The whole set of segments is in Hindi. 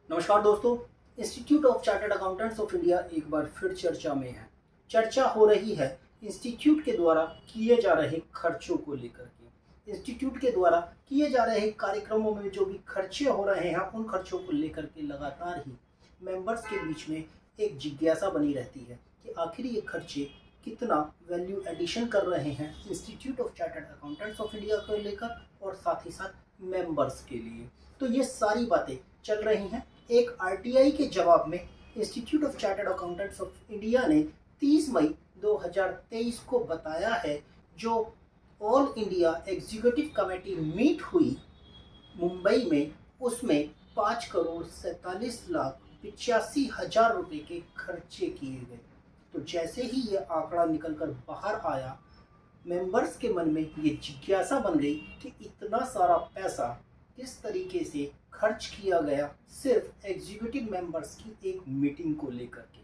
नमस्कार दोस्तों। Institute of Chartered Accountants of India एक बार फिर चर्चा में है। चर्चा हो रही है इंस्टीट्यूट के द्वारा किए जा रहे खर्चों को लेकर के। इंस्टीट्यूट के द्वारा किए जा रहे कार्यक्रमों में जो भी खर्चे हो रहे हैं उन खर्चों को लेकर के लगातार ही मेंबर्स के बीच में एक जिज्ञासा बनी रहती है कि आखिर ये खर्चे कितना वैल्यू एडिशन कर रहे हैं institute of Chartered Accountants of India को लेकर और साथ ही साथ मेंबर्स के लिए। तो ये सारी बातें चल रही हैं। एक आरटीआई के जवाब में Institute of Chartered Accountants of India ने 30 मई 2023 को बताया है, जो all India executive committee meet हुई मुंबई में, उसमें 5,47,85,000 रुपए के खर्चे किए गए। तो जैसे ही ये आंकड़ा निकलकर बाहर आया, मेंबर्स के मन में ये जिज्ञासा बन गई कि इतना सारा पैसा किस तरीके से खर्च किया गया सिर्फ एग्जीक्यूटिव मेंबर्स की एक मीटिंग को लेकर के।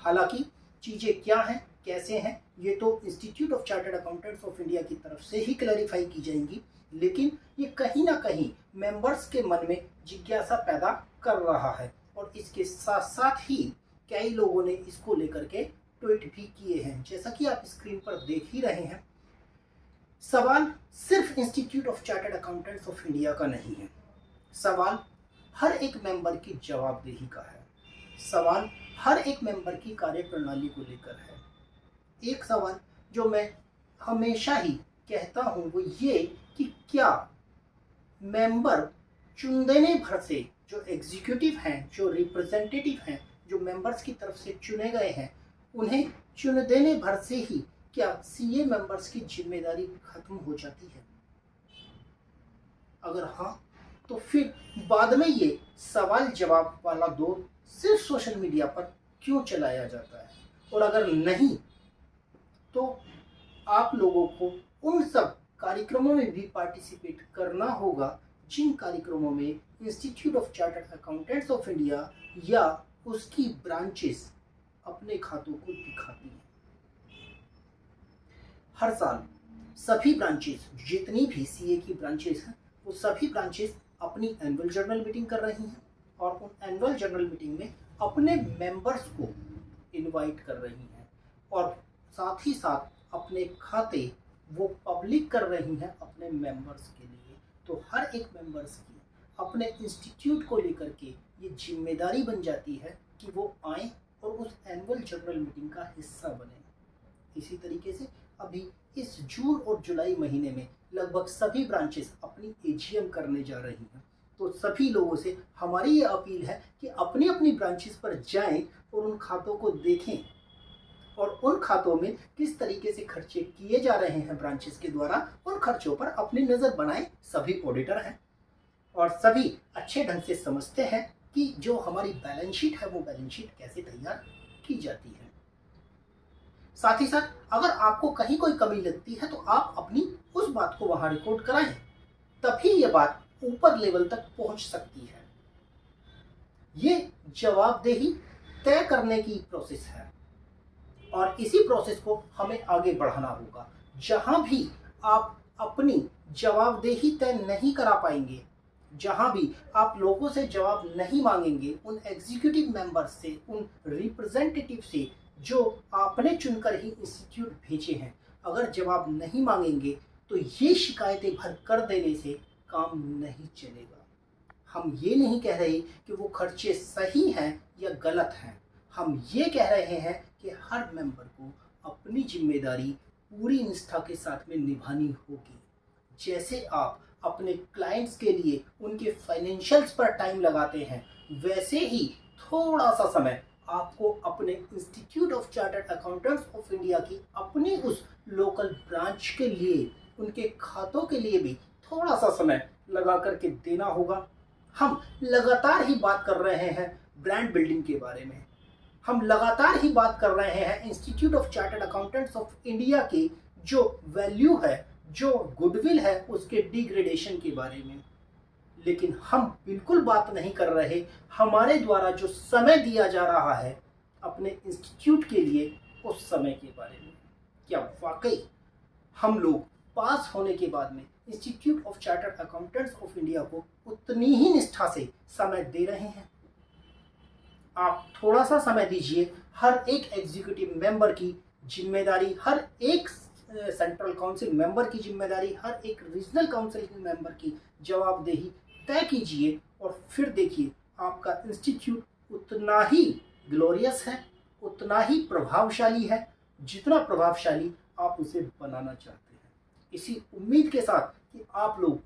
हालांकि चीज़ें क्या हैं, कैसे हैं, ये तो institute of Chartered Accountants of India की तरफ से ही क्लैरिफाई की जाएंगी, लेकिन ये कहीं ना कहीं मेंबर्स के मन में जिज्ञासा पैदा कर रहा है। और इसके साथ साथ ही कई लोगों ने इसको लेकर के ट्वीट भी किए हैं, जैसा कि आप स्क्रीन पर देख ही रहे हैं। सवाल सिर्फ institute of Chartered Accountants of India का नहीं है, सवाल हर एक मेंबर की जवाबदेही का है, सवाल हर एक मेंबर की कार्यप्रणाली को लेकर है। एक सवाल जो मैं हमेशा ही कहता हूं वो ये कि क्या मेंबर चुनदेने भर से जो एग्जीक्यूटिव हैं, जो रिप्रेजेंटेटिव हैं, जो मेंबर्स की तरफ से चुने गए हैं, उन्हें चुन देने भर से ही क्या सीए मेंबर्स की जिम्मेदारी खत्म हो जाती है? अगर हाँ, तो फिर बाद में ये सवाल जवाब वाला दौर सिर्फ सोशल मीडिया पर क्यों चलाया जाता है? और अगर नहीं, तो आप लोगों को उन सब कार्यक्रमों में भी पार्टिसिपेट करना होगा जिन कार्यक्रमों में Institute of Chartered Accountants of India या उसकी ब्रांचेस अपने खातों को दिखाती हैं। हर साल सभी ब्रांचेस, जितनी भी सीए की ब्रांचेस हैं, वो सभी ब्रांचेस अपनी एनुअल जर्नल मीटिंग कर रही हैं और उन एनुअल जर्नल मीटिंग में अपने मेंबर्स को इनवाइट कर रही हैं और साथ ही साथ अपने खाते वो पब्लिक कर रही हैं अपने मेंबर्स के लिए। तो हर एक मेंबर्स की अपने इंस्टीट्यूट को लेकर के ये जिम्मेदारी बन जाती है कि वो आए और उस एनुअल जर्नल मीटिंग का हिस्सा बने। इसी तरीके से अभी इस जून और जुलाई महीने में लगभग सभी ब्रांचेस अपनी एजीएम करने जा रही हैं। तो सभी लोगों से हमारी ये अपील है कि अपनी अपनी ब्रांचेस पर जाएं और उन खातों को देखें और उन खातों में किस तरीके से खर्चे किए जा रहे हैं ब्रांचेस के द्वारा, उन खर्चों पर अपनी नज़र बनाएं। सभी ऑडिटर हैं और सभी अच्छे ढंग से समझते हैं कि जो हमारी बैलेंस शीट है वो बैलेंस शीट कैसे तैयार की जाती है। साथ ही साथ अगर आपको कहीं कोई कमी लगती है तो आप अपनी उस बात को वहां रिकॉर्ड कराएं, तभी ये बात ऊपर लेवल तक पहुंच सकती है। ये जवाबदेही तय करने की प्रोसेस है और इसी प्रोसेस को हमें आगे बढ़ाना होगा। जहां भी आप अपनी जवाबदेही तय नहीं करा पाएंगे, जहां भी आप लोगों से जवाब नहीं मांगेंगे, उन एग्जीक्यूटिव मेंबर से, उन रिप्रेजेंटेटिव से जो आपने चुनकर ही इंस्टीट्यूट भेजे हैं, अगर जवाब नहीं मांगेंगे तो ये शिकायतें भर कर देने से काम नहीं चलेगा। हम ये नहीं कह रहे कि वो खर्चे सही हैं या गलत हैं, हम ये कह रहे हैं कि हर मेंबर को अपनी जिम्मेदारी पूरी निष्ठा के साथ में निभानी होगी। जैसे आप अपने क्लाइंट्स के लिए उनके फाइनेंशियल्स पर टाइम लगाते हैं, वैसे ही थोड़ा सा समय आपको अपने institute of Chartered Accountants of India की अपनी उस लोकल ब्रांच के लिए, उनके खातों के लिए भी थोड़ा सा समय लगा करके देना होगा। हम लगातार ही बात कर रहे हैं ब्रांड बिल्डिंग के बारे में, हम लगातार ही बात कर रहे हैं institute of Chartered Accountants of India की जो वैल्यू है, जो गुडविल है, उसके डिग्रेडेशन के बारे में, लेकिन हम बिल्कुल बात नहीं कर रहे हमारे द्वारा जो समय दिया जा रहा है अपने इंस्टीट्यूट के लिए, उस समय के बारे में। क्या वाकई हम लोग पास होने के बाद में Institute of Chartered Accountants of India को उतनी ही निष्ठा से समय दे रहे हैं? आप थोड़ा सा समय दीजिए। हर एक एग्जीक्यूटिव मेंबर की जिम्मेदारी, हर एक सेंट्रल काउंसिल मेंबर की जिम्मेदारी, हर एक रीजनल काउंसिल के मेंबर की जवाबदेही तय कीजिए और फिर देखिए आपका इंस्टीट्यूट उतना ही ग्लोरियस है, उतना ही प्रभावशाली है जितना प्रभावशाली आप उसे बनाना चाहते हैं। इसी उम्मीद के साथ कि आप लोग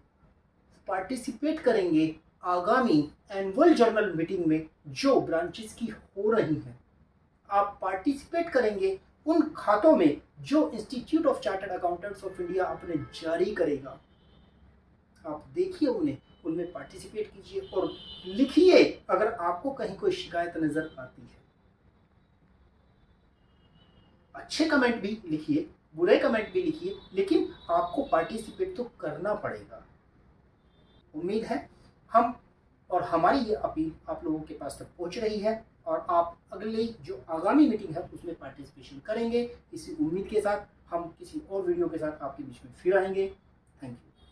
पार्टिसिपेट करेंगे आगामी एनुअल जनरल मीटिंग में जो ब्रांचेस की हो रही हैं, आप पार्टिसिपेट करेंगे उन खातों में जो institute of Chartered Accountants of India अपने जारी करेगा। आप देखिए उन्हें, उनमें पार्टिसिपेट कीजिए और लिखिए अगर आपको कहीं कोई शिकायत नजर आती है। अच्छे कमेंट भी लिखिए, बुरे कमेंट भी लिखिए, लेकिन आपको पार्टिसिपेट तो करना पड़ेगा। उम्मीद है हम और हमारी ये अपील आप लोगों के पास तक पहुंच रही है और आप अगली जो आगामी मीटिंग है उसमें पार्टिसिपेशन करेंगे। इसी उम्मीद के साथ हम किसी और वीडियो के साथ आपके बीच में फिर आएंगे। Thank you.